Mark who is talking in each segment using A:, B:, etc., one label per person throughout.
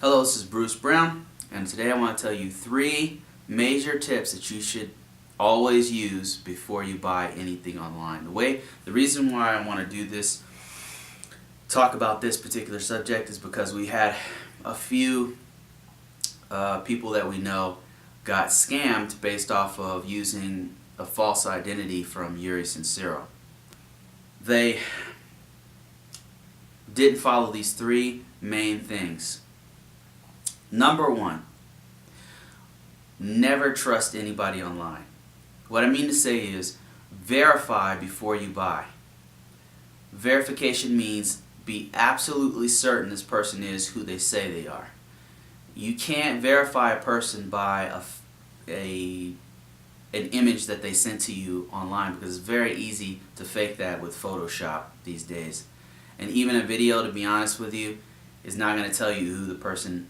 A: Hello, this is Bruce Brown, and today I want to tell you 3 major tips that you should always use before you buy anything online. The reason why I want to do this, talk about this particular subject, is because we had a few people that we know got scammed based off of using a false identity from Yuri Sincero. They didn't follow these 3 main things. Number 1, never trust anybody online. What I mean to say is verify before you buy. Verification means be absolutely certain this person is who they say they are. You can't verify a person by an image that they sent to you online, because it's very easy to fake that with Photoshop these days. And even a video, to be honest with you, is not going to tell you who the person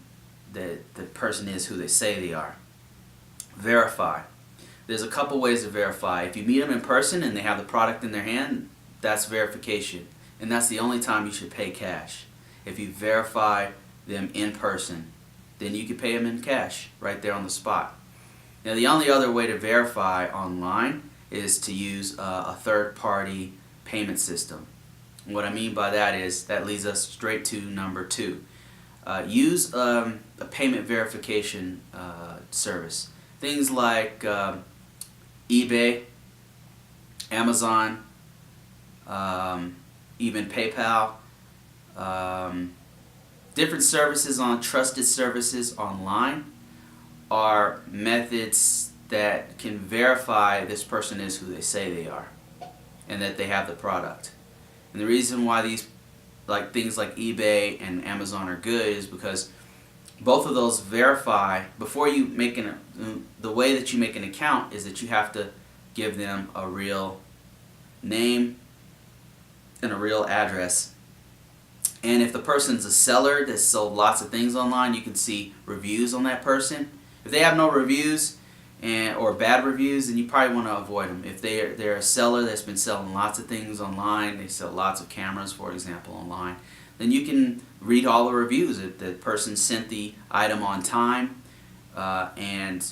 A: is who they say they are. Verify. There's a couple ways to verify. If you meet them in person and they have the product in their hand, that's verification. And that's the only time you should pay cash. If you verify them in person, then you can pay them in cash right there on the spot. Now, the only other way to verify online is to use a third-party payment system. And what I mean by that is, that leads us straight to number 2. Use a payment verification service. Things like eBay, Amazon, even PayPal, different services on trusted services online are methods that can verify this person is who they say they are and that they have the product. And the reason why things like eBay and Amazon are good is because both of those verify before you make the way that you make an account is that you have to give them a real name and a real address. And if the person's a seller that's sold lots of things online, you can see reviews on that person. If they have no reviews or bad reviews, then you probably want to avoid them. If they're a seller that's been selling lots of things online, they sell lots of cameras, for example, online, then you can read all the reviews. If the person sent the item on time and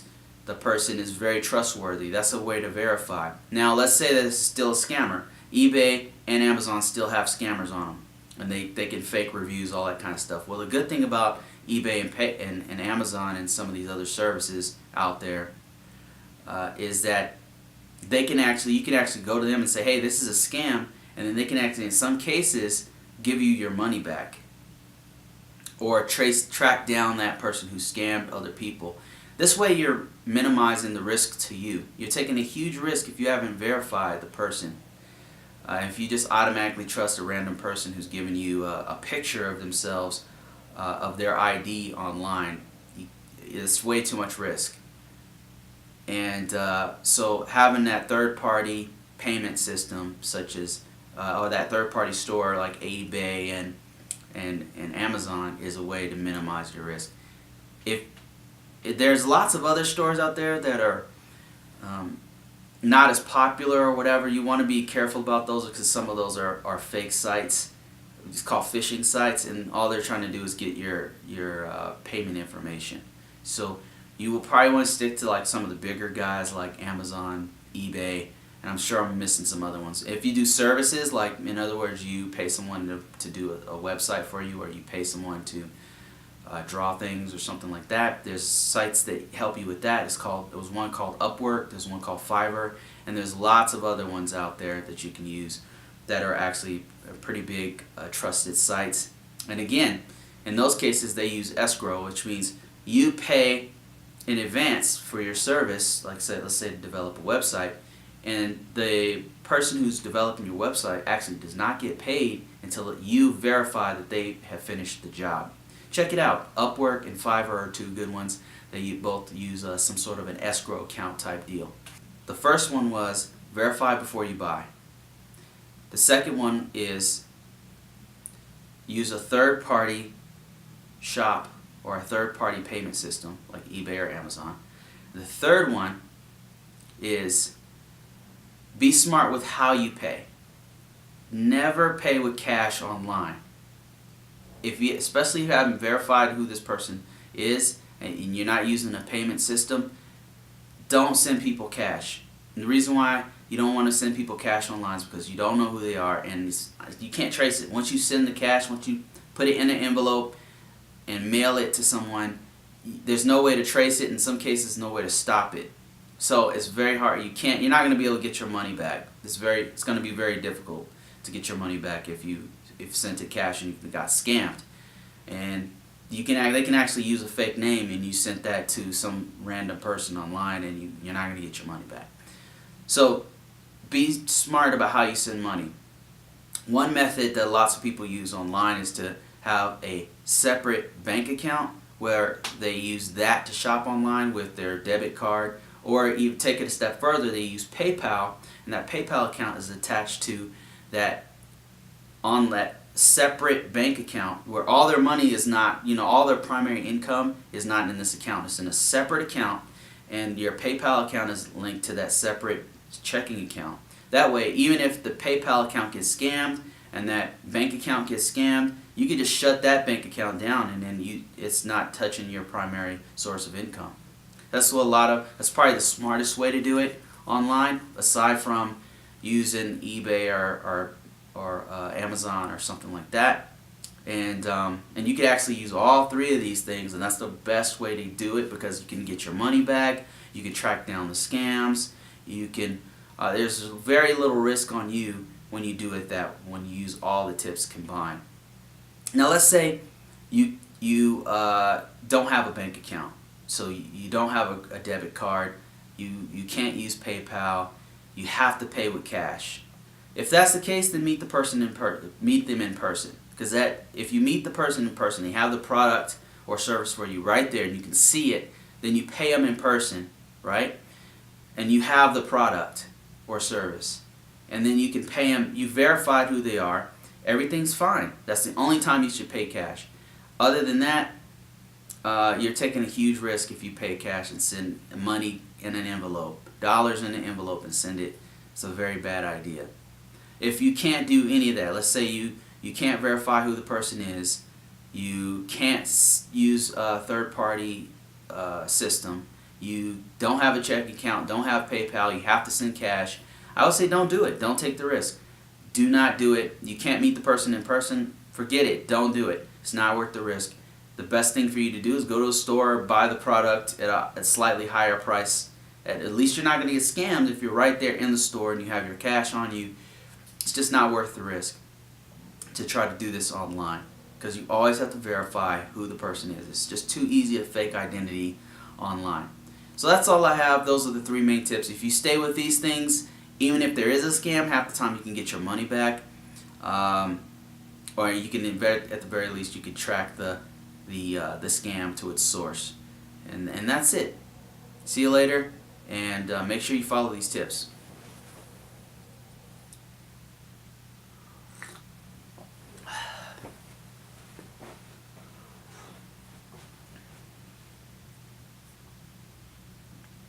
A: the person is very trustworthy, that's a way to verify. Now, let's say that it's still a scammer. eBay and Amazon still have scammers on them, and they can fake reviews, all that kind of stuff. Well, the good thing about eBay and Amazon and some of these other services out there is that you can actually go to them and say, hey, this is a scam, and then they can actually, in some cases, give you your money back or track down that person who scammed other people. This way you're minimizing the risk to you. You're taking a huge risk if you haven't verified the person. If you just automatically trust a random person who's giving you a picture of themselves, of their ID online, it's way too much risk. And so having that third-party payment system, such as or that third-party store like eBay and Amazon, is a way to minimize your risk. If there's lots of other stores out there that are not as popular or whatever, you want to be careful about those, because some of those are fake sites. It's called phishing sites, and all they're trying to do is get your payment information. So you will probably want to stick to like some of the bigger guys like Amazon, eBay, and I'm sure I'm missing some other ones. If you do services, like in other words, you pay someone to do a website for you, or you pay someone to draw things or something like that, there's sites that help you with that. There was one called Upwork, there's one called Fiverr, and there's lots of other ones out there that you can use that are actually pretty big trusted sites. And again, in those cases they use escrow, which means you pay in advance for your service. Like let's say to develop a website, and the person who's developing your website actually does not get paid until you verify that they have finished the job. Check it out. Upwork and Fiverr are 2 good ones. They both use some sort of an escrow account type deal. The first one was verify before you buy. The second one is use a third-party shop or a third-party payment system like eBay or Amazon. The third one is be smart with how you pay. Never pay with cash online. especially if you haven't verified who this person is and you're not using a payment system, don't send people cash. And the reason why you don't want to send people cash online is because you don't know who they are and you can't trace it. Once you send the cash, once you put it in an envelope and mail it to someone, there's no way to trace it. In some cases, no way to stop it. So it's very hard. You're not going to be able to get your money back. It's going to be very difficult to get your money back if you sent it cash and you got scammed. And they can actually use a fake name and you sent that to some random person online and you're not going to get your money back. So be smart about how you send money. One method that lots of people use online is to have a separate bank account where they use that to shop online with their debit card, or even take it a step further, they use PayPal, and that PayPal account is attached to that separate bank account where all their money is not, all their primary income is not in this account. It's in a separate account, and your PayPal account is linked to that separate checking account. That way, even if the PayPal account gets scammed and that bank account gets scammed, you can just shut that bank account down, and then it's not touching your primary source of income. That's probably the smartest way to do it online, aside from using eBay or Amazon or something like that. And you can actually use all three of these things, and that's the best way to do it because you can get your money back, you can track down the scams, there's very little risk on you when you do it when you use all the tips combined. Now let's say you don't have a bank account, so you don't have a debit card, you can't use PayPal, you have to pay with cash. If that's the case, then meet them in person. Because if you meet the person in person, they have the product or service for you right there, and you can see it, then you pay them in person, right? And you have the product or service, and then you can pay them. You verified who they are. Everything's fine. That's the only time you should pay cash. Other than that, you're taking a huge risk if you pay cash and send money in an envelope, dollars in an envelope, and send it. It's a very bad idea. If you can't do any of that, let's say you can't verify who the person is, you can't use a third-party system, you don't have a checking account, don't have PayPal, you have to send cash, I would say don't do it. Don't take the risk. Do not do it. You can't meet the person in person, forget it. Don't do it. It's not worth the risk. The best thing for you to do is go to a store, buy the product at a slightly higher price. At least you're not going to get scammed if you're right there in the store and you have your cash on you. It's just not worth the risk to try to do this online, because you always have to verify who the person is. It's just too easy to fake identity online. So that's all I have. Those are the three main tips. If you stay with these things, even if there is a scam, half the time you can get your money back, or you can, at the very least, you can track the scam to its source, and that's it. See you later, and make sure you follow these tips.